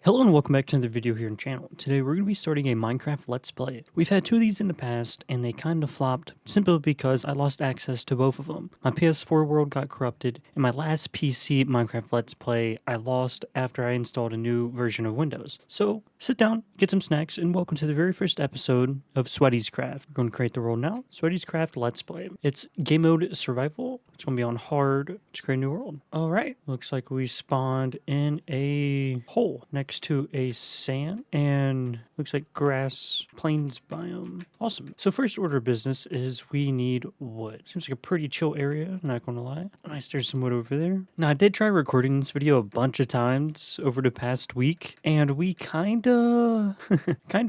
Hello and welcome back to another video here on the channel. Today we're going to be starting a Minecraft Let's Play. We've had two of these in the past and they kind of flopped simply because I lost access to both of them. My PS4 world got corrupted and my last PC Minecraft Let's Play I lost after I installed a new version of Windows. So sit down, get some snacks, and welcome to the very first episode of Sweaty's Craft. We're going to create the world now. Sweaty's Craft Let's Play. It's game mode survival. It's going to be on hard. Let's create a new world. Alright, looks like we spawned in a hole next to a sand and looks like grass plains biome. Awesome. So first order of business is we need wood. Seems like a pretty chill area, not gonna lie. Nice, there's some wood over there. Now I did try recording this video a bunch of times over the past week and we kinda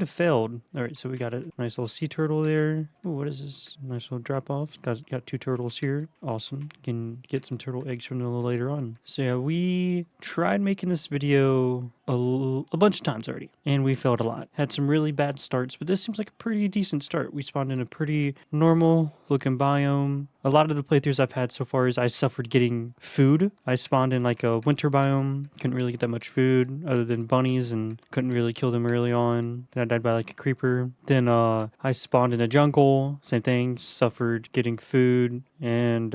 failed. Alright, so we got a nice little sea turtle there. Ooh, what is this? Nice little drop off. Got two turtles here. Awesome. Can get some turtle eggs from them later on. So yeah, we tried making this video a bunch of times already, and we failed a lot. Had some really bad starts, but this seems like a pretty decent start. We spawned in a pretty normal looking biome. A lot of the playthroughs I've had so far is I suffered getting food. I spawned in like a winter biome, couldn't really get that much food other than bunnies and couldn't really kill them early on. Then I died by like a creeper. Then I spawned in a jungle, same thing, suffered getting food and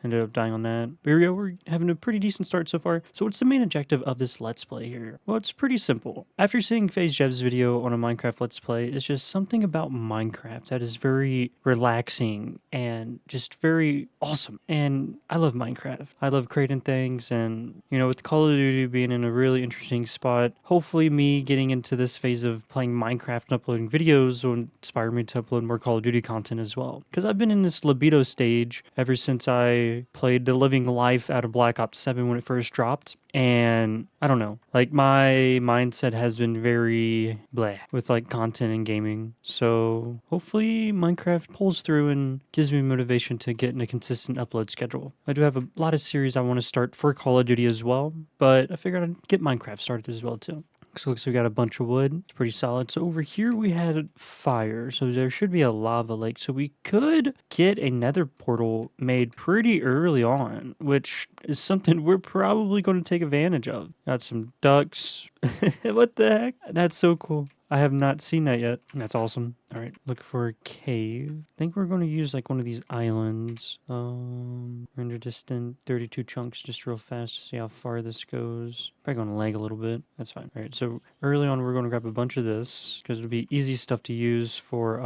ended up dying on that. But here we go, we're having a pretty decent start so far. So what's the main objective of this Let's Play here? Well, it's pretty simple. After seeing FaZe Jev's video on a Minecraft Let's Play, it's just something about Minecraft that is very relaxing and just very awesome. And I love Minecraft. I love creating things, and you know, with Call of Duty being in a really interesting spot, hopefully me getting into this phase of playing Minecraft and uploading videos will inspire me to upload more Call of Duty content as well. Because I've been in this libido stage ever since I played the living life out of Black Ops 7 when it first dropped. And I don't know, like my mindset has been very bleh with like content and gaming. So hopefully Minecraft pulls through and gives me motivation to get in a consistent upload schedule. I do have a lot of series I want to start for Call of Duty as well, but I figured I'd get Minecraft started as well too. So looks like we got a bunch of wood. It's pretty solid. So over here we had fire. So there should be a lava lake. So we could get a nether portal made pretty early on, which is something we're probably going to take advantage of. Got some ducks. What the heck? That's so cool. I have not seen that yet. That's awesome. All right, look for a cave. I think we're going to use like one of these islands. Render distant 32 chunks just real fast to see how far this goes. Probably going to lag a little bit. That's fine. All right, so early on we're going to grab a bunch of this because it'll be easy stuff to use for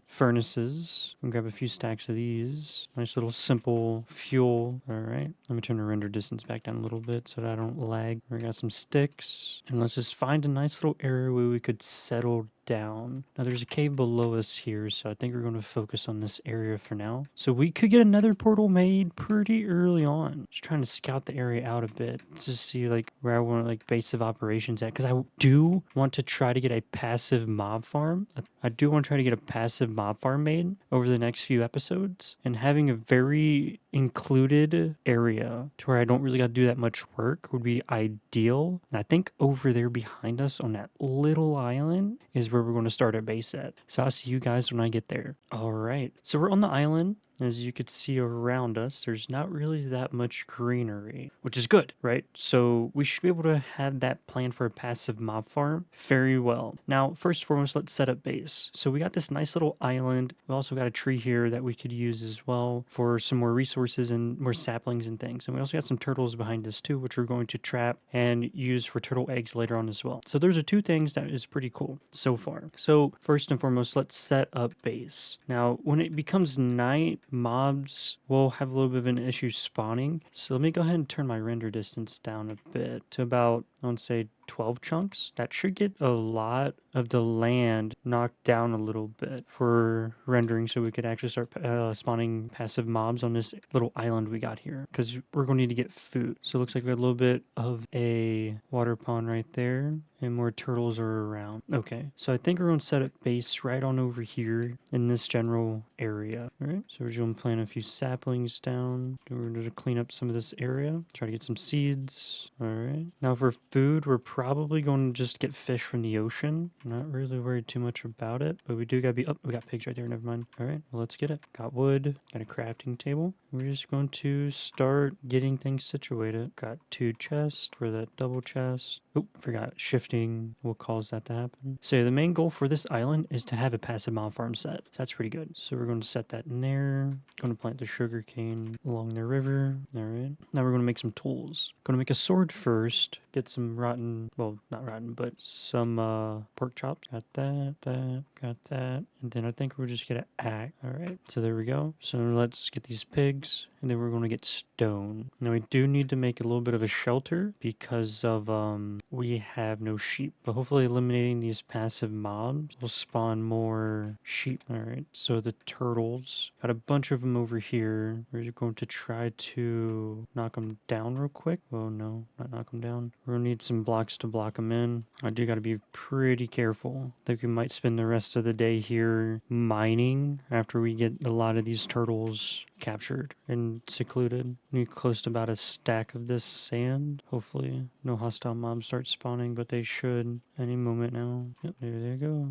furnaces. I'm gonna grab a few stacks of these. Nice little simple fuel. All right, let me turn the render distance back down a little bit so that I don't lag. We got some sticks, and let's just find a nice little area where we could settle down. Now there's a cave below us here, so I think we're going to focus on this area for now. So we could get another portal made pretty early on. Just trying to scout the area out a bit to see like where I want like base of operations at, because I do want to try to get a passive mob farm. I do want to try to get a passive mob farm made over the next few episodes, and having a very included area to where I don't really got to do that much work would be ideal. And I think over there behind us on that little island is where we're going to start our base at. So I'll see you guys when I get there. All right. So we're on the island. As you could see around us, there's not really that much greenery, which is good, right? So we should be able to have that plan for a passive mob farm very well. Now, first and foremost, let's set up base. So we got this nice little island. We also got a tree here that we could use as well for some more resources and more saplings and things. And we also got some turtles behind us too, which we're going to trap and use for turtle eggs later on as well. So those are two things that is pretty cool so far. So first and foremost, let's set up base. Now, when it becomes night, mobs will have a little bit of an issue spawning. So let me go ahead and turn my render distance down a bit to about, I want to say 12 chunks. That should get a lot of the land knocked down a little bit for rendering, so we could actually start spawning passive mobs on this little island we got here, because we're going to need to get food. So it looks like we got a little bit of a water pond right there, and more turtles are around. Okay, so I think we're going to set up base right on over here in this general area. All right, so we're just going to plant a few saplings down. We're going to clean up some of this area, try to get some seeds. All right, now for food, we're probably going to just get fish from the ocean. I'm not really worried too much about it, but we do gotta be, oh, we got pigs right there, never mind. All right, well, let's get it. Got wood, got a crafting table. we're just going to start getting things situated. Got 2 chests for that double chest. Oh, I forgot. Shifting will cause that to happen. So the main goal for this island is to have a passive mob farm set. So that's pretty good. So we're going to set that in there. Going to plant the sugar cane along the river. All right. Now we're going to make some tools. Going to make a sword first. Get some rotten, well, not rotten, but some pork chops. Got that, got that. And then I think we're just going to axe. All right. So there we go. So let's get these pigs. And then we're going to get stone. Now we do need to make a little bit of a shelter because of we have no sheep. But hopefully eliminating these passive mobs will spawn more sheep. All right. So the turtles, got a bunch of them over here. We're going to try to knock them down real quick. Oh no, not knock them down. We're gonna need some blocks to block them in. I do got to be pretty careful. I think we might spend the rest of the day here mining after we get a lot of these turtles captured and secluded. Need close to about a stack of this sand. Hopefully no hostile mobs start spawning, but they should any moment now. Yep, there they go.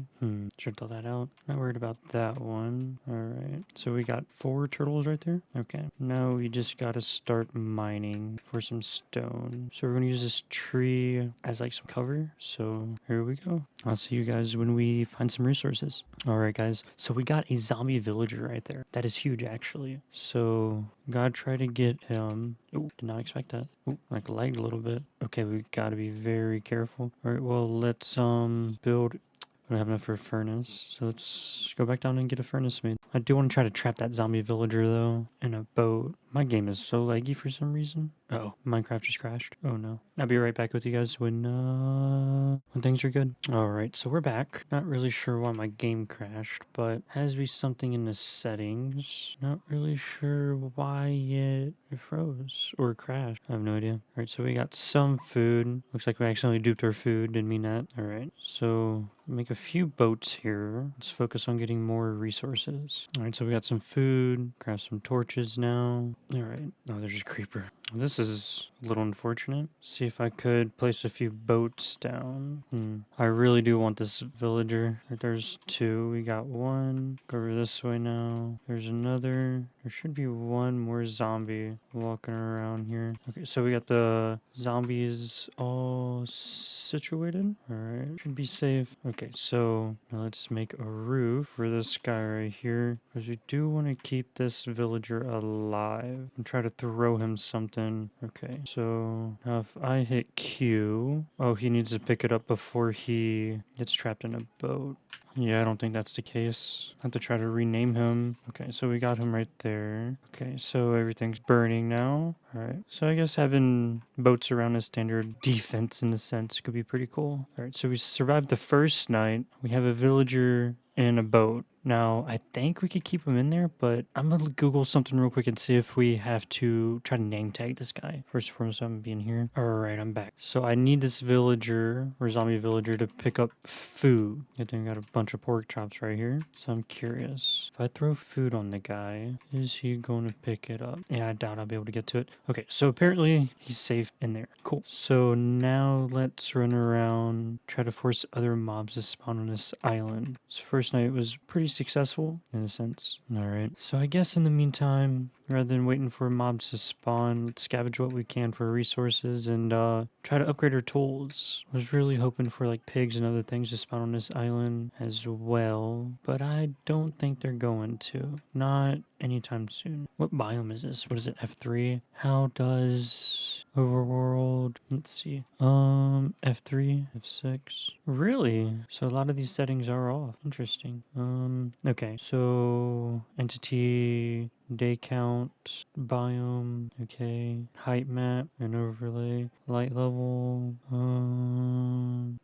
Checked all that out. Not worried about that one. All right. So we got 4 turtles right there. Okay. Now we just got to start mining for some stone. So we're going to use this tree as like some cover. So here we go. I'll see you guys when we find some resources. All right, guys. So we got a zombie villager right there. That is huge, actually. So gotta try to get him. Oh, did not expect that. Oh, like lagged a little bit. Okay, we gotta be very careful. All right, well, let's build. I don't have enough for a furnace, so let's go back down and get a furnace made. I do want to try to trap that zombie villager, though, in a boat. My game is so laggy for some reason. Oh, Minecraft just crashed. Oh, no. I'll be right back with you guys when things are good. All right, so we're back. Not really sure why my game crashed, but has to be something in the settings. Not really sure why it froze or crashed. I have no idea. All right, so we got some food. Looks like we accidentally duped our food. Didn't mean that. All right, so make a few boats here. Let's focus on getting more resources. All right, so we got some food. Grab some torches now. All right. Oh, there's a creeper. This is a little unfortunate. See if I could place a few boats down. I really do want this villager. There's 2. We got 1. Go over this way now. There's another. There should be 1 more zombie walking around here. Okay, so we got the zombies all situated. All right, should be safe. Okay, so now let's make a roof for this guy right here because we do want to keep this villager alive and try to throw him something. Okay, so now if I hit Q, oh, he needs to pick it up before he gets trapped in a boat. Yeah, I don't think that's the case. I have to try to rename him. Okay, so we got him right there. Okay, so everything's burning now. All right, so I guess having boats around a standard defense in a sense could be pretty cool. All right, so we survived the first night. We have a villager in a boat. Now, I think we could keep him in there, but I'm going to Google something real quick and see if we have to try to name tag this guy. First and foremost, I'm being here. All right, I'm back. So I need this villager or zombie villager to pick up food. I think I got a bunch of pork chops right here. So I'm curious. If I throw food on the guy, is he going to pick it up? Yeah, I doubt I'll be able to get to it. Okay, so apparently he's safe in there. Cool. So now let's run around, try to force other mobs to spawn on this island. So first night was pretty successful in a sense. All right. So I guess in the meantime, rather than waiting for mobs to spawn, let's scavenge what we can for resources and try to upgrade our tools. I was really hoping for like pigs and other things to spawn on this island as well, but I don't think they're going to. Not anytime soon. What biome is this? What is it? F3? How does overworld? Let's see. F3, F6. Really? So a lot of these settings are off. Interesting. Okay. So entity, day count, biome, okay, height map and overlay, light level,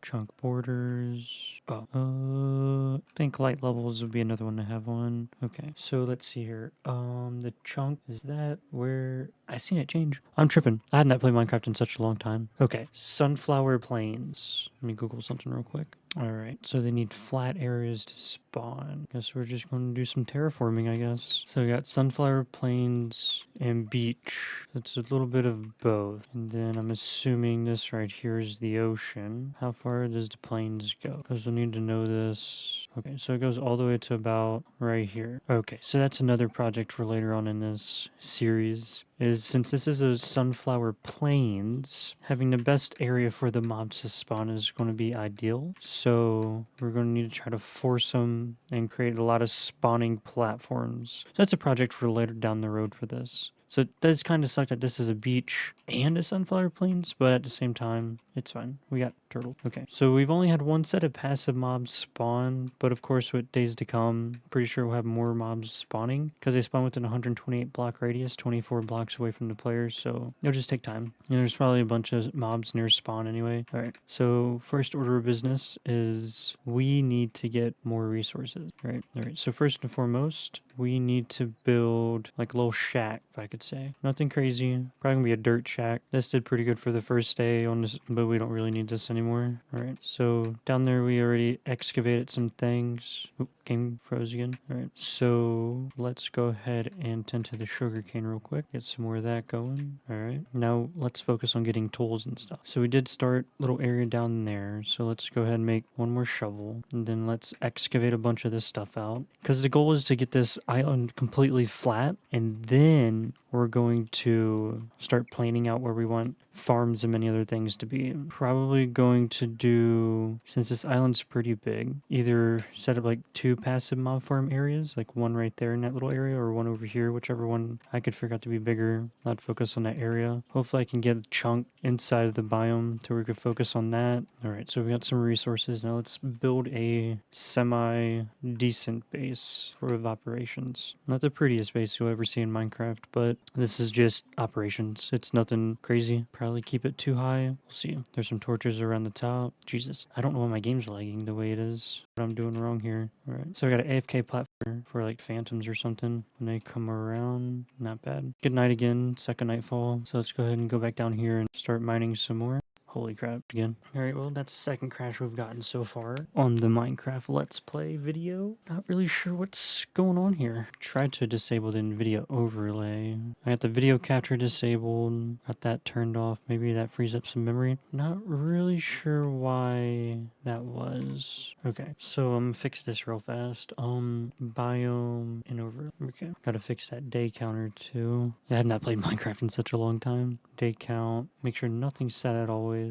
chunk borders. I think light levels would be another one to have on. Okay, so let's see here. The chunk is that where I seen it change. I'm tripping. I hadn't played Minecraft in such a long time. Okay, sunflower plains. Let me Google something real quick. All right, so they need flat areas to spawn. Guess we're just going to do some terraforming, I guess. So we got sunflower plains and beach. That's a little bit of both. And then I'm assuming this right here is the ocean. How far does the plains go? Because we'll need to know this. Okay, so it goes all the way to about right here. Okay, so that's another project for later on in this series. Is since this is a sunflower plains, having the best area for the mobs to spawn is going to be ideal. So we're going to need to try to force them and create a lot of spawning platforms. So that's a project for later down the road for this. So it does kind of suck that this is a beach and a sunflower plains, but at the same time, it's fine. We got turtle. Okay, so we've only had one set of passive mobs spawn, but of course with days to come, pretty sure we'll have more mobs spawning because they spawn within 128 block radius, 24 blocks away from the players, so it'll just take time. And there's probably a bunch of mobs near spawn anyway. All right, so first order of business is we need to get more resources, right? All right, so first and foremost, we need to build like a little shack, if I could say. Nothing crazy. Probably gonna be a dirt shack. This did pretty good for the first day on this, but we don't really need this anymore. All right, so down there we already excavated some things. Oop, game froze again. All right, so let's go ahead and tend to the sugarcane real quick. Get some more of that going. All right, now let's focus on getting tools and stuff. So we did start a little area down there. So let's go ahead and make one more shovel, and then let's excavate a bunch of this stuff out. Because the goal is to get this island completely flat, and then we're going to start planning out where we want farms and many other things to be. Probably going to do, since this island's pretty big, either set up like 2 passive mob farm areas, like one right there in that little area or one over here, whichever one I could figure out to be bigger. I'd focus on that area. Hopefully I can get a chunk inside of the biome to where we could focus on that. All right, so we got some resources. Now let's build a semi-decent base for operations. Not the prettiest base you'll ever see in Minecraft, but this is just operations. It's nothing crazy. Probably keep it too high. We'll see. There's some torches around the top. Jesus, I don't know why my game's lagging the way it is. What I'm doing wrong here. All right, so I got an AFK platform for like phantoms or something when they come around. Not bad. Good night again. Second nightfall. So let's go ahead and go back down here and start mining some more. Holy crap, again. Alright, well, that's the second crash we've gotten so far on the Minecraft Let's Play video. Not really sure what's going on here. Tried to disable the NVIDIA overlay. I got the video capture disabled, got that turned off. Maybe that frees up some memory. Not really sure why that was. Okay, so I'm gonna fix this real fast. Biome and over. Okay, gotta fix that day counter too. Yeah, I have not played Minecraft in such a long time. Day count. Make sure nothing's set at always.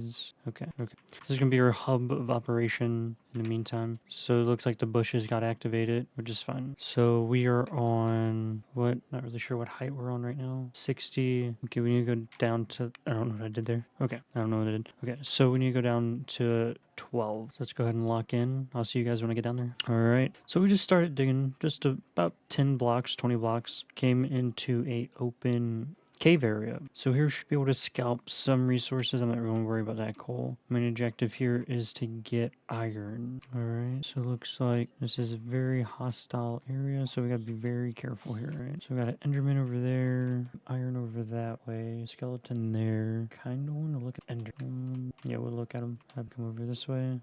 Okay. This is gonna be our hub of operation in the meantime. So it looks like the bushes got activated, which is fine. So we are on what? Not really sure what height we're on right now. 60. Okay, we need to go down to. I don't know what I did there. Okay, I don't know what I did. Okay, so we need to go down to 12. So let's go ahead and lock in. I'll see you guys when I get down there. All right. So we just started digging just about 10 blocks, 20 blocks. Came into a open cave area. So here we should be able to scalp some resources. I'm not really worried about that coal. Main objective here is to get iron. Alright, so it looks like this is a very hostile area, so we gotta be very careful here, right? So we got an enderman over there, iron over that way, skeleton there. Kinda wanna look at ender. Yeah, we'll look at him. Have him come over this way.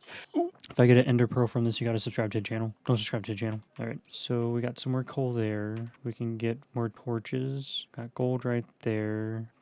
If I get an ender pearl from this, you gotta subscribe to the channel. Don't subscribe to the channel. Alright, so we got some more coal there. We can get more torches. Got gold right there.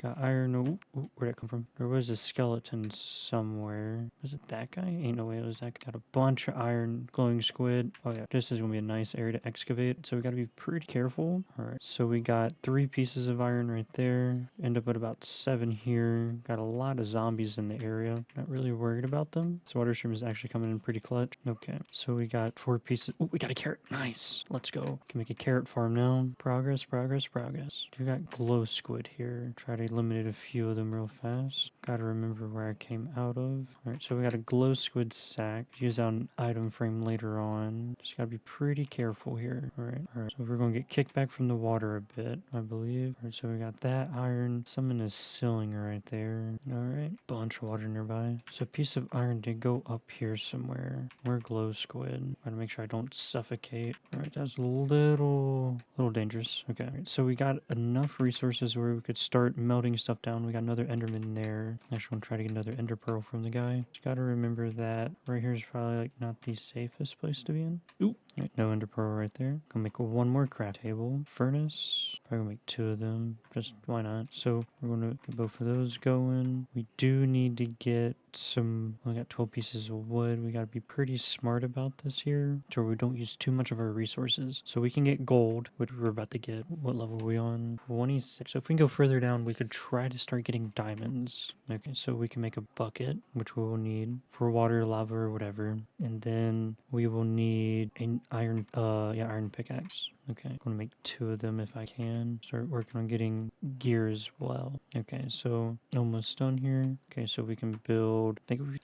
Got iron. Ooh, where'd that come from? There was a skeleton somewhere. Was it that guy? Ain't no way it was that guy. Got a bunch of iron, glowing squid. Oh yeah, this is gonna be a nice area to excavate. So we gotta be pretty careful. Alright, so we got 3 pieces of iron right there. End up at about 7 here. Got a lot of zombies in the area. Not really worried about them. This water stream is actually coming in pretty clutch. Okay, so we got 4 pieces. Oh, we got a carrot. Nice. Let's go. Can make a carrot farm now. Progress. We got glow squid here. Try to eliminate a few of them real fast. Gotta remember where I came out of. Alright, so we got a glow squid sack. Use on an item frame later on. Just gotta be pretty careful here. Alright. So we're gonna get kicked back from the water a bit, I believe. Alright, so we got that iron. Some in his ceiling right there. Alright. Bunch of water nearby. So a piece of iron did go up here somewhere. More glow squid. Gotta make sure I don't suffocate. Alright, that's a little dangerous. Okay. Alright, so we got enough resources where we could start melting stuff down. We got another enderman there. Actually, want to try to get another ender pearl from the guy. Just gotta remember that right here is probably like not the safest place to be in. Ooh, right, no ender pearl right there. Gonna make one more craft table. Furnace. Probably gonna make 2 of them. Just why not? So we're gonna get both of those going. We do need to get some. We got 12 pieces of wood. We gotta be pretty smart about this here, so we don't use too much of our resources. So we can get gold, which we're about to get. What level are we on? 26. So if we can go further down, we could try to start getting diamonds. Okay, so we can make a bucket, which we will need for water, lava, or whatever. And then we will need an iron pickaxe. Okay, I'm gonna make 2 of them if I can. Start working on getting gear as well. Okay, so almost done here. Okay, so we can build.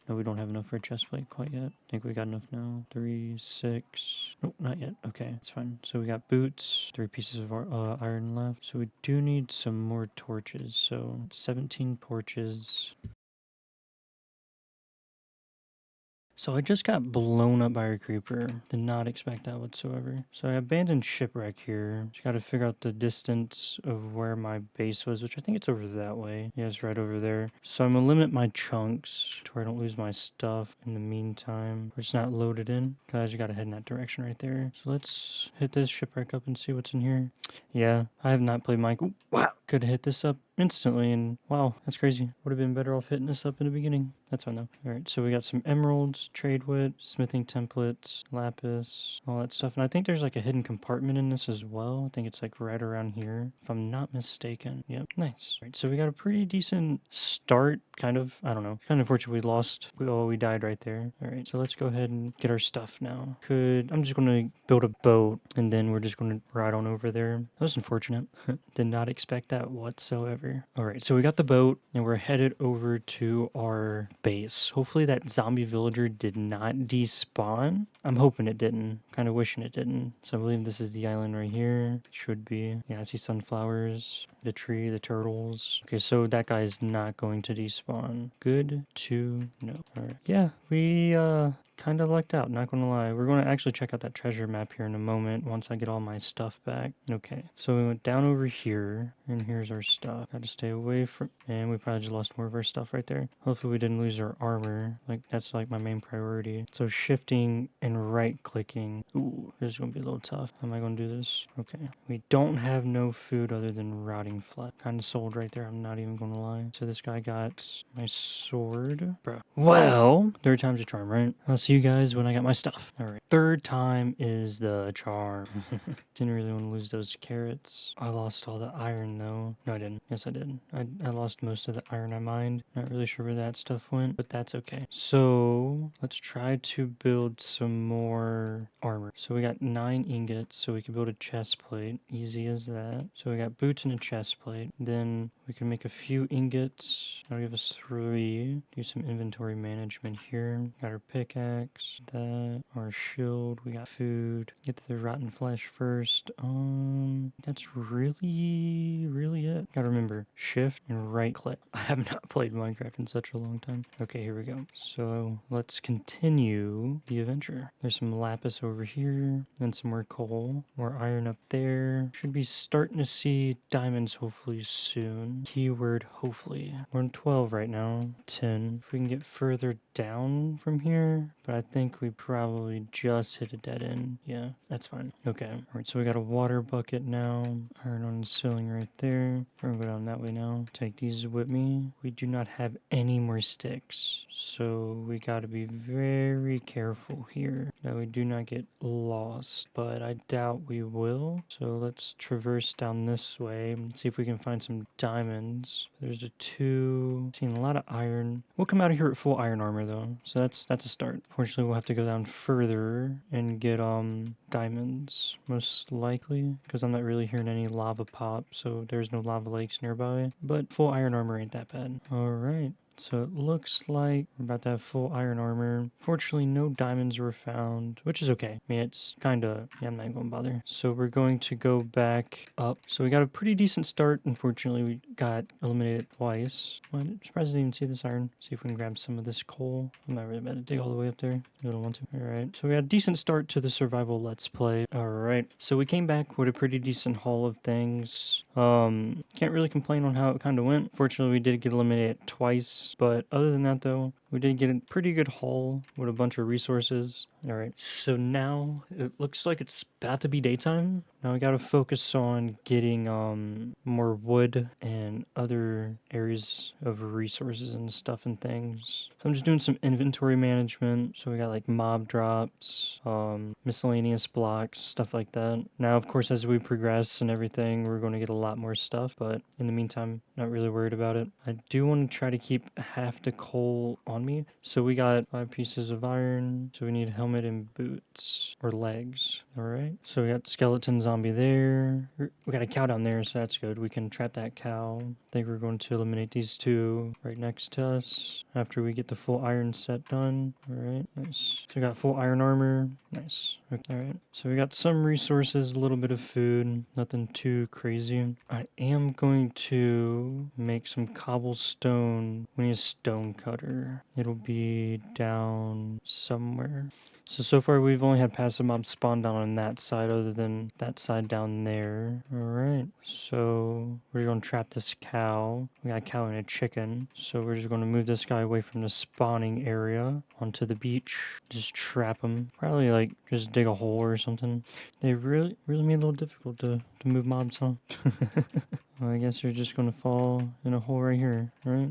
No, we don't have enough for a chest plate quite yet. I think we got enough now. 3, 6. Nope, not yet. Okay, it's fine. So we got boots. 3 pieces of our iron left. So we do need some more torches. So 17 torches. So I just got blown up by a creeper. Did not expect that whatsoever. So I abandoned shipwreck here. Just got to figure out the distance of where my base was, which I think it's over that way. Yeah, it's right over there. So I'm gonna limit my chunks to where I don't lose my stuff in the meantime. Where it's not loaded in. Cause I just gotta head in that direction right there. So let's hit this shipwreck up and see what's in here. Yeah, I have not played Mike. Ooh, wow, could hit this up instantly, and wow, that's crazy. Would have been better off hitting this up in the beginning. That's fine though. Alright, so we got some emeralds, trade wit, smithing templates, lapis, all that stuff. And I think there's like a hidden compartment in this as well. I think it's like right around here, if I'm not mistaken. Yep, nice. Alright, so we got a pretty decent start, kind of. I don't know. Kind of unfortunate we lost. We died right there. Alright, so let's go ahead and get our stuff now. I'm just gonna build a boat, and then we're just gonna ride on over there. That was unfortunate. Did not expect that whatsoever. Alright, so we got the boat, and we're headed over to our base. Hopefully that zombie villager did not despawn. I'm hoping it didn't. Kind of wishing it didn't. So I believe this is the island right here. Should be. Yeah, I see sunflowers, the tree, the turtles. Okay, so that guy is not going to despawn. Good to know. Alright. Yeah, we kind of lucked out, not gonna lie. We're gonna actually check out that treasure map here in a moment once I get all my stuff back. Okay, so we went down over here, and here's our stuff. Got to stay away from, and we probably just lost more of our stuff right there. Hopefully we didn't lose our armor. Like, that's like my main priority. So shifting and right clicking. Ooh, this is gonna be a little tough. How am I gonna do this? Okay, we don't have no food other than rotting flesh. Kind of sold right there, I'm not even gonna lie. So this guy got my sword. Bro. Well, 3rd time's a charm, right? I'll see you guys when I got my stuff. Alright, 3rd time is the charm. Didn't really want to lose those carrots. I lost all the iron though. No, I didn't. Yes, I did. I lost most of the iron I mined. Not really sure where that stuff went, but that's okay. So let's try to build some more armor. So we got 9 ingots, so we can build a chest plate. Easy as that. So we got boots and a chest plate. Then we can make a few ingots. That'll give us 3. Do some inventory management here. Got our pickaxe, that, our shield. We got food. Get to the rotten flesh first. That's really it. Gotta remember, shift and right click. I have not played Minecraft in such a long time. Okay, here we go. So let's continue the adventure. There's some lapis over here, and some more coal, more iron up there. Should be starting to see diamonds hopefully soon. Keyword hopefully. We're in 12 right now. 10. If we can get further down from here, but I think we probably just hit a dead end. Yeah, that's fine. Okay. Alright, so we got a water bucket now. Iron on the ceiling right there. We're gonna go down that way now. Take these with me. We do not have any more sticks, so we gotta be very careful here that we do not get lost, but I doubt we will. So let's traverse down this way and see if we can find some diamonds. There's a 2. Seen a lot of iron. We'll come out of here with full iron armor though, so that's a start. Fortunately, we'll have to go down further and get diamonds most likely, because I'm not really hearing any lava pop, so there's no lava lakes nearby. But full iron armor ain't that bad. All right. So it looks like we're about to have full iron armor. Fortunately, no diamonds were found, which is okay. I mean, it's kind of, yeah, I'm not going to bother. So we're going to go back up. So we got a pretty decent start. Unfortunately, we got eliminated twice. I'm surprised I didn't even see this iron. See if we can grab some of this coal. I'm not really about to dig all the way up there. I don't want to. All right. So we had a decent start to the survival let's play. All right. So we came back with a pretty decent haul of things. Can't really complain on how it kind of went. Fortunately, we did get eliminated twice, but other than that, though, we did get a pretty good haul with a bunch of resources. All right, so now it looks like it's about to be daytime. Now we gotta focus on getting more wood and other areas of resources and stuff and things. So I'm just doing some inventory management. So we got like mob drops, miscellaneous blocks, stuff like that. Now, of course, as we progress and everything, we're going to get a lot more stuff, but in the meantime, not really worried about it. I do want to try to keep half the coal on me. So we got 5 pieces of iron. So we need helmet and boots or legs. All right. So we got skeleton zombie there. We got a cow down there, so that's good. We can trap that cow. I think we're going to eliminate these two right next to us after we get the full iron set done. All right. Nice. So we got full iron armor. Nice. All right. So we got some resources, a little bit of food, nothing too crazy. I am going to make some cobblestone. We need a stone cutter. It'll be down somewhere. So far we've only had passive mobs spawn down on that side other than that side down there. Alright, so we're going to trap this cow. We got a cow and a chicken. So we're just going to move this guy away from the spawning area onto the beach. Just trap him. Probably like just dig a hole or something. They really made it a little difficult to move mobs, huh? Well, I guess you're just going to fall in a hole right here, right?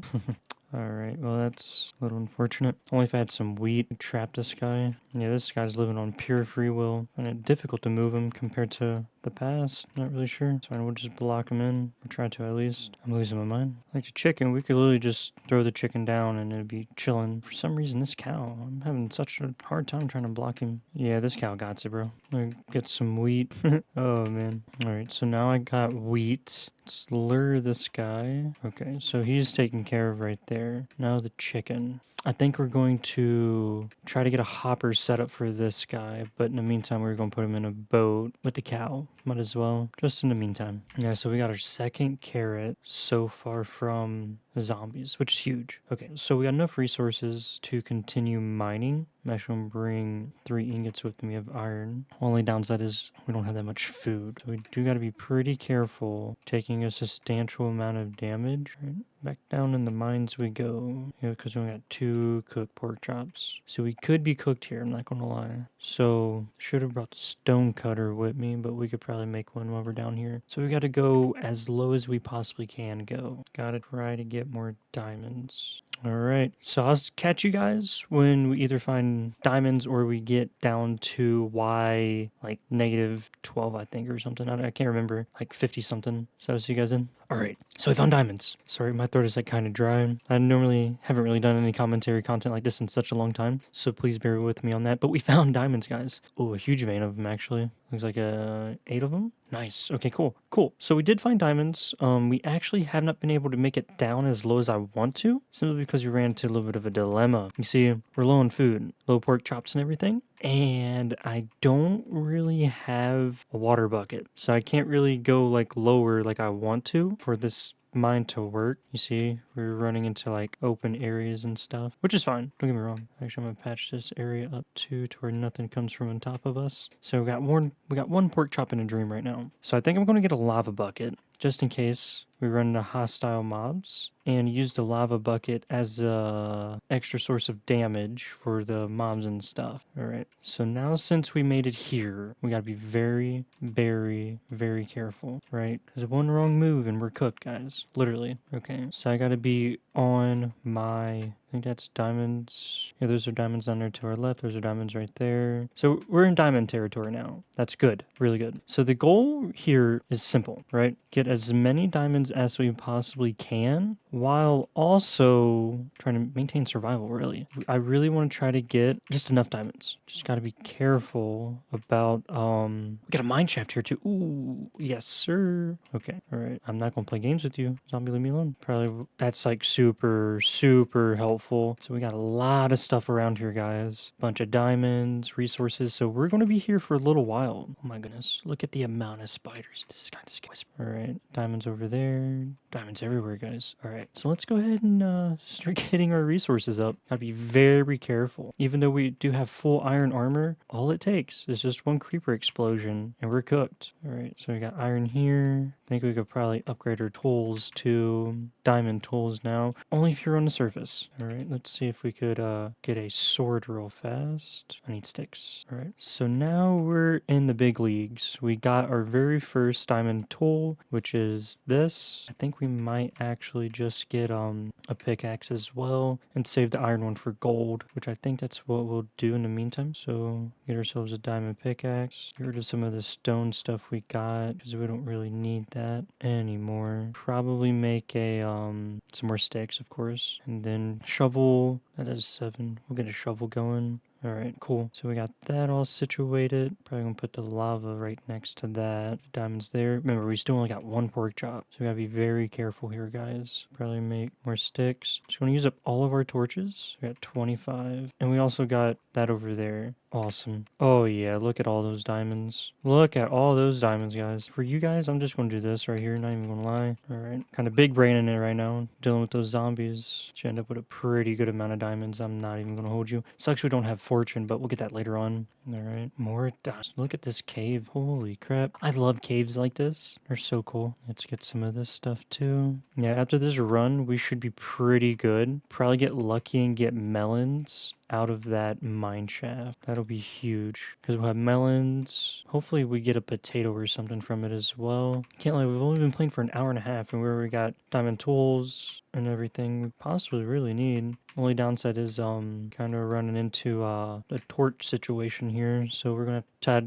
Alright, well that's a little unfortunate. Only if I had some wheat to trap this guy. Yeah, this guy's living on pure free will. And it's difficult to move him compared to the past. Not really sure. So we'll just block him in. Or try to at least. I'm losing my mind. Like the chicken, we could literally just throw the chicken down and it'd be chilling. For some reason, this cow, I'm having such a hard time trying to block him. Yeah, this cow got it, bro. Let get some wheat. Oh, man. Alright, so now I got wheat. Let's lure this guy. Okay, so he's taken care of right there. Now the chicken. I think we're going to try to get a hopper set up for this guy, but in the meantime, we're going to put him in a boat with the cow. Might as well, just in the meantime. Yeah, so we got our second carrot so far from the zombies, which is huge. Okay, so we got enough resources to continue mining. I'm actually going to bring 3 ingots with me of iron. Only downside is we don't have that much food. So we do got to be pretty careful, taking a substantial amount of damage. Right? Back down in the mines we go, because we only got 2 cooked pork chops. So we could be cooked here, I'm not going to lie. So should have brought the stone cutter with me, but we could probably make one while we're down here. So we got to go as low as we possibly can go. Got to try to get more diamonds. All right, so I'll catch you guys when we either find diamonds or we get down to Y, like -12, I think, or something. I can't remember, like 50 something. So I'll see you guys in. All right, so we found diamonds. Sorry, my throat is like kind of dry. I normally haven't really done any commentary content like this in such a long time, so please bear with me on that. But we found diamonds, guys. Oh, a huge vein of them, actually. Looks like 8 of them. Nice. Okay, cool. So we did find diamonds. We actually have not been able to make it down as low as I want to, simply because we ran into a little bit of a dilemma. You see, we're low on food, low pork chops and everything, and I don't really have a water bucket, so I can't really go like lower like I want to for this mine to work. You see, we're running into like open areas and stuff, which is fine. Don't get me wrong. Actually, I'm gonna patch this area up too to where nothing comes from on top of us. So we got one pork chop in a dream right now. So I think I'm gonna get a lava bucket just in case we run into hostile mobs, and use the lava bucket as a extra source of damage for the mobs and stuff. All right. So now since we made it here, we gotta be very, very, very careful, right? Because one wrong move and we're cooked, guys. Literally. Okay. So I gotta be on my think that's diamonds. Yeah, those are diamonds down there to our left. Those are diamonds right there. So we're in diamond territory now. That's good. Really good. So the goal here is simple, right? Get as many diamonds as we possibly can while also trying to maintain survival, really. I really want to try to get just enough diamonds. Just got to be careful about, we got a mine shaft here too. Ooh, yes, sir. Okay, all right. I'm not going to play games with you. Zombie, leave me alone. Probably, that's like super, super helpful. So we got a lot of stuff around here, guys. Bunch of diamonds, resources. So we're going to be here for a little while. Oh my goodness. Look at the amount of spiders. This is kind of scary. All right, diamonds over there. Diamonds everywhere, guys. All right, so let's go ahead and start getting our resources up. Gotta be very careful. Even though we do have full iron armor, all it takes is just one creeper explosion and we're cooked. All right, so we got iron here. I think we could probably upgrade our tools to diamond tools now. Only if you're on the surface. All right, let's see if we could get a sword real fast. I need sticks. All right, so now we're in the big leagues. We got our very first diamond tool, which is this. I think we might actually just get a pickaxe as well and save the iron one for gold, which I think that's what we'll do in the meantime. So get ourselves a diamond pickaxe. Get rid of some of the stone stuff we got because we don't really need that anymore. Probably make a some more sticks, of course, and then shovel. That is 7. We'll get a shovel going. All right, cool. So we got that all situated. Probably gonna put the lava right next to that. Diamonds there. Remember, we still only got 1 pork chop, so we gotta be very careful here, guys. Probably make more sticks. Just gonna use up all of our torches. We got 25, and we also got that over there. Awesome. Oh yeah, look at all those diamonds. Look at all those diamonds, guys. For you guys, I'm just gonna do this right here, not even gonna lie. All right, kind of big brain in it right now, dealing with those zombies. Should end up with a pretty good amount of diamonds. I'm not even gonna hold you. Sucks we don't have fortune, but we'll get that later on. All right, more diamonds. Look at this cave. Holy crap. I love caves like this. They're so cool. Let's get some of this stuff too. Yeah, after this run, we should be pretty good. Probably get lucky and get melons out of that mine shaft. That'll be huge because we'll have melons. Hopefully we get a potato or something from it as well. Can't lie, we've only been playing for an hour and a half and we got diamond tools and everything we possibly really need. Only downside is kind of running into a torch situation here, so we're gonna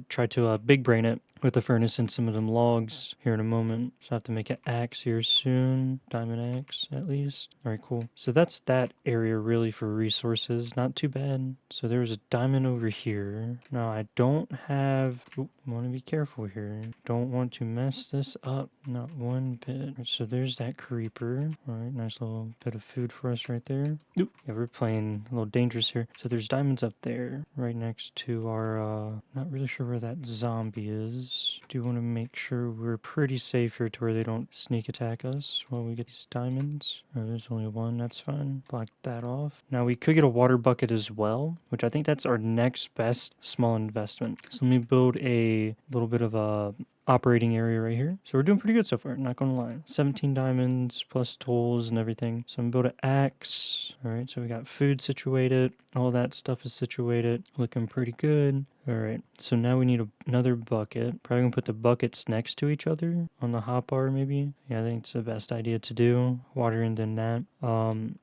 try to big brain it with the furnace and some of them logs here in a moment. So I have to make an axe here soon. Diamond axe, at least. All right, cool. So that's that area really for resources. Not too bad. So there's a diamond over here. Now I don't have... Oop, I want to be careful here. Don't want to mess this up. Not one bit. So there's that creeper. All right, nice little bit of food for us right there. Oop. Yeah, we're playing a little dangerous here. So there's diamonds up there right next to our... not really sure where that zombie is. Do want to make sure we're pretty safe here to where they don't sneak attack us while we get these diamonds. Oh, there's only one. That's fine. Block that off. Now we could get a water bucket as well, which I think that's our next best small investment. So let me build a little bit of a operating area right here. So we're doing pretty good so far, not gonna lie. 17 diamonds plus tools and everything. So I'm gonna build an axe. All right, so we got food situated. All that stuff is situated. Looking pretty good. All right, so now we need another bucket. Probably gonna put the buckets next to each other on the hotbar maybe. Yeah, I think it's the best idea to do. Water and then that.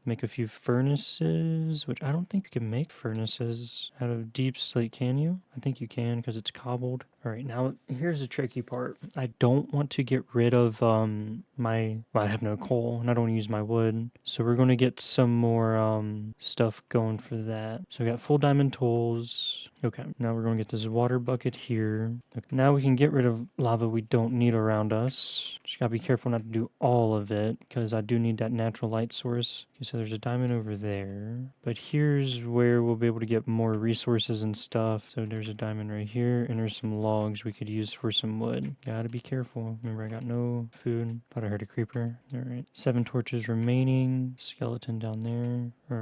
Make a few furnaces, which I don't think you can make furnaces out of deep slate, can you? I think you can because it's cobbled. All right, now here's the tricky part. I don't want to get rid of I have no coal and I don't want to use my wood. So we're going to get some more stuff going for that. So we got full diamond tools. Okay, now we're going to get this water bucket here. Okay, now we can get rid of lava we don't need around us. Just got to be careful not to do all of it because I do need that natural light source. Okay, so there's a diamond over there. But here's where we'll be able to get more resources and stuff. So there's a diamond right here and there's some logs we could use for some wood. Gotta be careful. Remember, I got no food. Thought I heard a creeper. All right, 7 torches remaining. Skeleton down there. All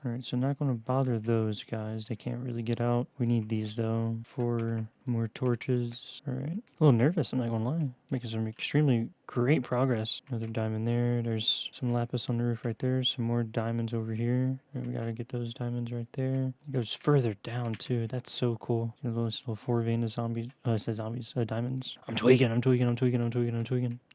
right, so not going to bother those guys. They can't really get out. We need these though for More torches. All right. A little nervous, I'm not gonna lie. Making some extremely great progress. Another diamond there. There's some lapis on the roof right there. Some more diamonds over here. All right, we gotta get those diamonds right there. It goes further down too. That's so cool. Those little 4 vein of zombies. I said zombies. Diamonds. I'm tweaking.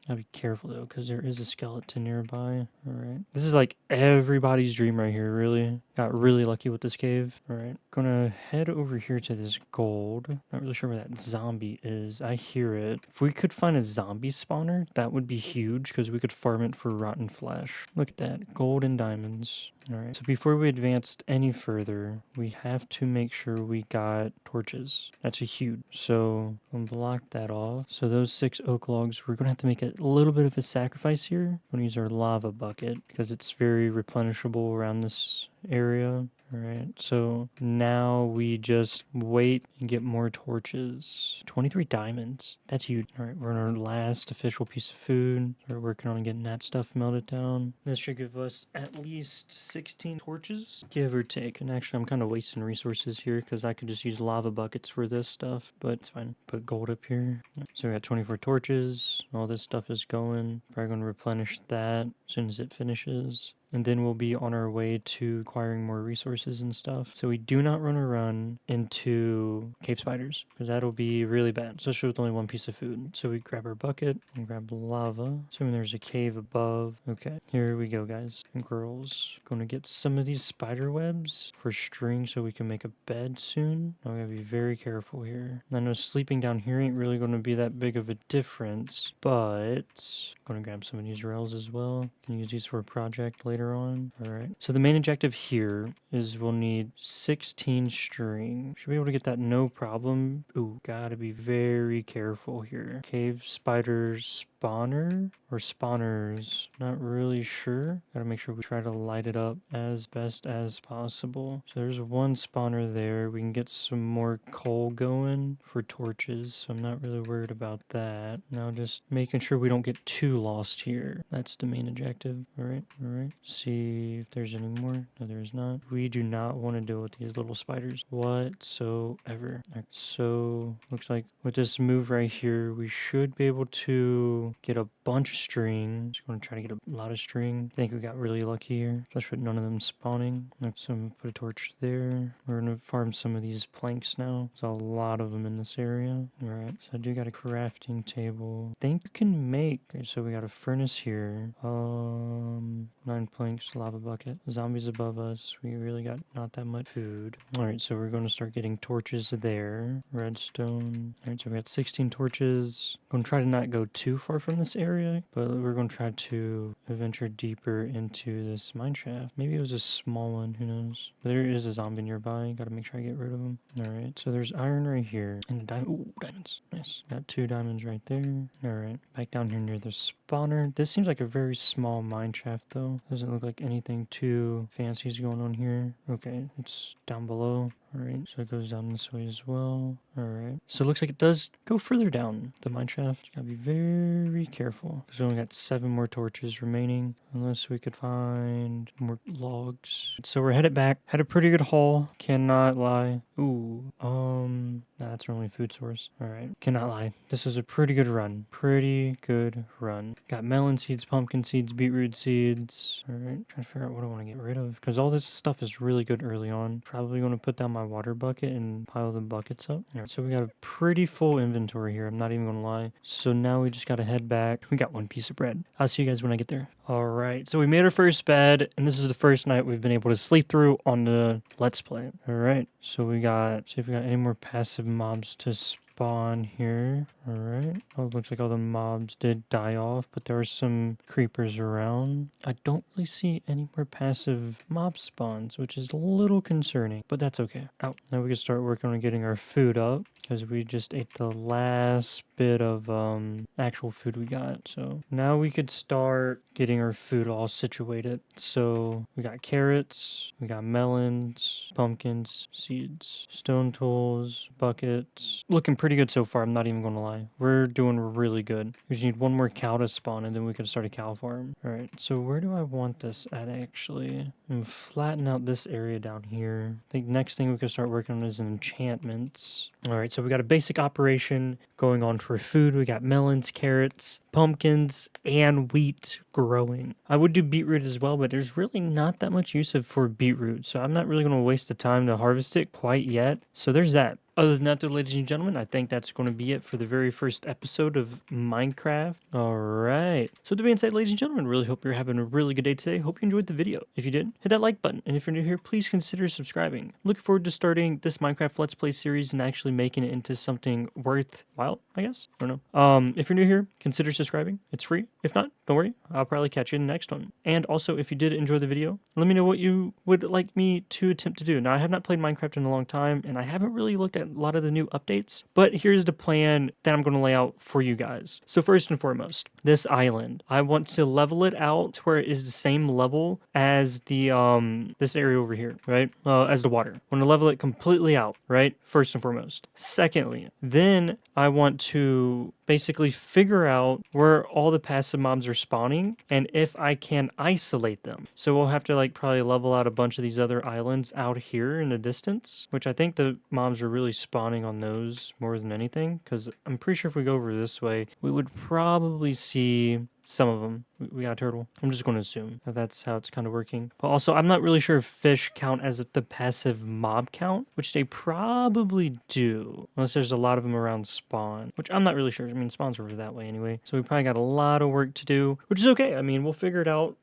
Gotta be careful though, because there is a skeleton nearby. Alright. This is like everybody's dream right here, really. Got really lucky with this cave. Alright. Gonna head over here to this gold. Not really sure where that zombie is. I hear it. If we could find a zombie spawner, that would be huge, because we could farm it for rotten flesh. Look at that. Gold and diamonds. Alright. So before we advanced any further, we have to make sure we got torches. That's a huge. So I'm gonna block that off. So those 6 oak logs, we're gonna have to make a little bit of a sacrifice here. I'm gonna use our lava bucket because it's very replenishable around this area. Alright, so now we just wait and get more torches. 23 diamonds. That's huge. Alright, we're on our last official piece of food. We're working on getting that stuff melted down. This should give us at least 16 torches, give or take. And actually, I'm kind of wasting resources here because I could just use lava buckets for this stuff, but it's fine. Put gold up here. So we got 24 torches. All this stuff is going. Probably going to replenish that as soon as it finishes. And then we'll be on our way to acquiring more resources and stuff. So we do not want to run into cave spiders, because that'll be really bad, especially with only 1 piece of food. So we grab our bucket and grab lava. Assuming there's a cave above. Okay, here we go, guys and girls. Going to get some of these spider webs for string so we can make a bed soon. I'm going to be very careful here. I know sleeping down here ain't really going to be that big of a difference, but going to grab some of these rails as well. Can use these for a project later on. Alright. So the main objective here is we'll need 16 string. Should be able to get that no problem. Ooh, gotta be very careful here. Cave spiders spawner or spawners, not really sure. Gotta make sure we try to light it up as best as possible. So there's 1 spawner there. We can get some more coal going for torches, so I'm not really worried about that. Now just making sure we don't get too lost here. That's the main objective. Alright. See if there's any more. No, there is not. We do not want to deal with these little spiders whatsoever. Right. So looks like with this move right here, we should be able to get a bunch of string. Just going to try to get a lot of string. I think we got really lucky here, especially with none of them spawning. So I'm going to put a torch there. We're going to farm some of these planks now. There's a lot of them in this area. Alright, so I do got a crafting table. I think you can make. Okay, so we got a furnace here. 9 planks, lava bucket. Zombies above us. We really got not that much food. Alright, so we're going to start getting torches there. Redstone. Alright, so we got 16 torches. Going to try to not go too far from this area, but we're going to try to venture deeper into this mine shaft. Maybe it was a small one, who knows. But there is a zombie nearby. Got to make sure I get rid of him. Alright, so there's iron right here. And a diamond. Ooh, diamonds. Nice. Got 2 diamonds right there. Alright, back down here near the spawner. This seems like a very small mine shaft though. Doesn't look like anything too fancy is going on here. Okay, it's down below. Alright, so it goes down this way as well. Alright, so it looks like it does go further down the mine shaft. Gotta be very careful, because we only got 7 more torches remaining, unless we could find more logs. So we're headed back. Had a pretty good haul, cannot lie. Ooh, that's our only food source. Alright, cannot lie. This was a pretty good run. Got melon seeds, pumpkin seeds, beetroot seeds. Alright, trying to figure out what I want to get rid of, because all this stuff is really good early on. Probably going to put down my water bucket and pile the buckets up. Alright, so we got a pretty full inventory here, I'm not even gonna lie. So now we just gotta head back. We got 1 piece of bread. I'll see you guys when I get there. Alright, so we made our first bed, and this is the first night we've been able to sleep through on the Let's Play. Alright, so we got, see if we got any more passive mobs to spawn here. Alright. Oh, it looks like all the mobs did die off, but there are some creepers around. I don't really see any more passive mob spawns, which is a little concerning, but that's okay. Now we can start working on getting our food up, because we just ate the last bit of actual food we got. So now we could start getting getting our food all situated. So we got carrots, we got melons, pumpkins, seeds, stone tools, buckets. Looking pretty good so far, I'm not even going to lie. We're doing really good. We just need one more cow to spawn and then we can start a cow farm. All right, so where do I want this at actually? I'm flatten out this area down here. I think next thing we can start working on is enchantments. All right, so we got a basic operation going on for food. We got melons, carrots, pumpkins, and wheat growing. I would do beetroot as well, but there's really not that much use for beetroot, so I'm not really going to waste the time to harvest it quite yet. So there's that. Other than that, though, ladies and gentlemen, I think that's going to be it for the very first episode of Minecraft. All right. So, to be said, ladies and gentlemen, really hope you're having a really good day today. Hope you enjoyed the video. If you did, hit that like button. And if you're new here, please consider subscribing. Looking forward to starting this Minecraft Let's Play series and actually making it into something worthwhile, I guess. I don't know. If you're new here, consider subscribing. It's free. If not, don't worry. I'll probably catch you in the next one. And also, if you did enjoy the video, let me know what you would like me to attempt to do. Now, I have not played Minecraft in a long time, and I haven't really looked at a lot of the new updates, but here's the plan that I'm going to lay out for you guys. So first and foremost, this island, I want to level it out to where it is the same level as the this area over here, right? As the water. I want to level it completely out, right? First and foremost. Secondly, then I want to basically figure out where all the passive mobs are spawning and if I can isolate them. So we'll have to like probably level out a bunch of these other islands out here in the distance, which I think the mobs are really spawning on those more than anything, because I'm pretty sure if we go over this way, we would probably see some of them. We got a turtle. I'm just going to assume that that's how it's kind of working. But also, I'm not really sure if fish count as the passive mob count, which they probably do, unless there's a lot of them around spawn, which I'm not really sure. I mean, spawn's over that way anyway. So we probably got a lot of work to do, which is okay. I mean, we'll figure it out.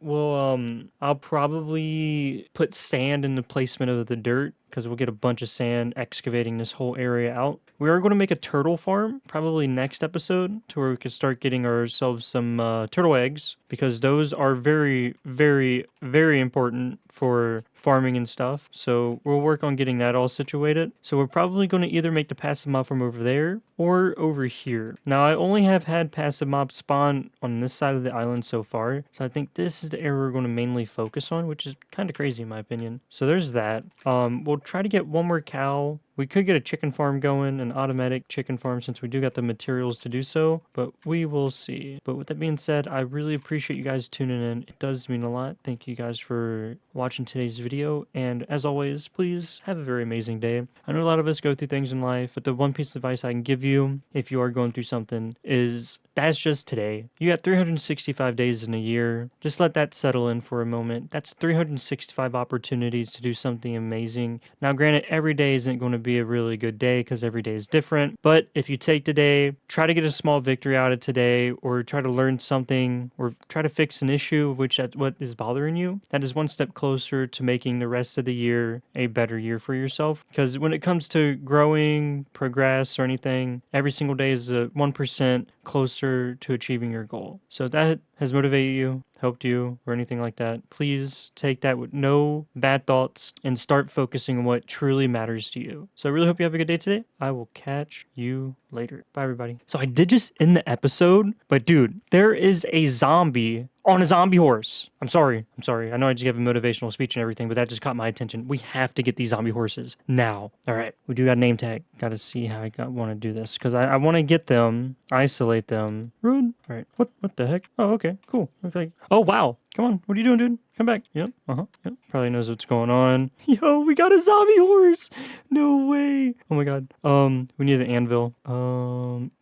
I'll probably put sand in the placement of the dirt, because we'll get a bunch of sand excavating this whole area out. We are going to make a turtle farm probably next episode to where we can start getting ourselves some turtle eggs, because those are very, very, very important for farming and stuff. So we'll work on getting that all situated. So we're probably going to either make the passive mob from over there or over here. Now, I only have had passive mobs spawn on this side of the island so far. So I think this is the area we're going to mainly focus on, which is kind of crazy in my opinion. So there's that. We'll try to get one more cow. We could get a chicken farm going, an automatic chicken farm, since we do got the materials to do so, but we will see. But with that being said, I really appreciate you guys tuning in. It does mean a lot. Thank you guys for watching today's video, and as always, please have a very amazing day. I know a lot of us go through things in life, but the one piece of advice I can give you if you are going through something is that's just today. You got 365 days in a year. Just let that settle in for a moment. That's 365 opportunities to do something amazing. Now, granted, every day isn't going to be a really good day because every day is different, but if you take today, try to get a small victory out of today, or try to learn something, or try to fix an issue which that's what is bothering you, that is one step closer to making the rest of the year a better year for yourself. Because when it comes to growing, progress, or anything, every single day is a 1% closer to achieving your goal. So if that has motivated you, helped you, or anything like that, please take that with no bad thoughts and start focusing on what truly matters to you. So I really hope you have a good day today. I will catch you later. Bye, everybody. So I did just end the episode, but dude, there is a zombie on a zombie horse. I'm sorry. I know I just gave a motivational speech and everything, but that just caught my attention. We have to get these zombie horses now. All right. We do got a name tag. Got to see how I want to do this, because I want to get them, isolate them. Run. All right. What the heck? Oh, okay. Cool. Okay. Oh, wow. Come on. What are you doing, dude? Come back. Yep. Yep. Probably knows what's going on. Yo, we got a zombie horse. No way. Oh my God. We need an anvil.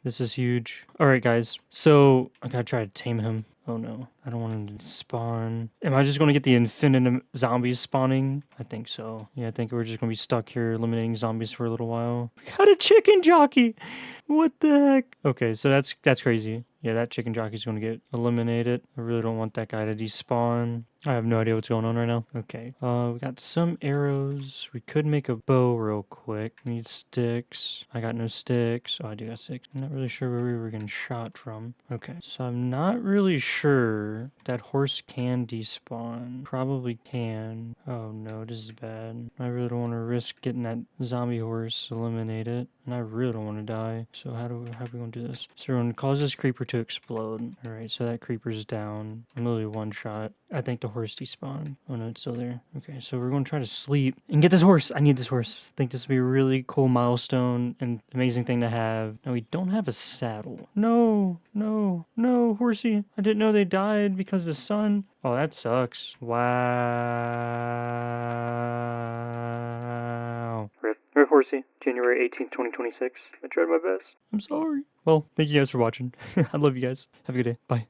This is huge. All right, guys. So I gotta try to tame him. Oh no, I don't want him to spawn. Am I just going to get the infinite zombies spawning? I think so. Yeah, I think we're just going to be stuck here eliminating zombies for a little while. We got a chicken jockey! What the heck? Okay, so that's crazy. Yeah, that chicken jockey's going to get eliminated. I really don't want that guy to despawn. I have no idea what's going on right now. Okay. We got some arrows. We could make a bow real quick. Need sticks. I got no sticks. Oh, I do got sticks. I'm not really sure where we were getting shot from. Okay. So I'm not really sure that horse can despawn. Probably can. Oh no, this is bad. I really don't want to risk getting that zombie horse eliminated. And I really don't want to die. So how are we going to do this? So we're going to cause this creeper to explode. Alright, so that creeper's down. I'm literally one shot. I think the horse despawned. Oh no, it's still there. Okay, so we're going to try to sleep and get this horse. I need this horse. I think this will be a really cool milestone and amazing thing to have. Now we don't have a saddle. No, no, no, horsey. I didn't know they died because of the sun. Oh, that sucks. Wow. Rip horsey. January 18th, 2026. I tried my best. I'm sorry. Well, thank you guys for watching. I love you guys. Have a good day. Bye.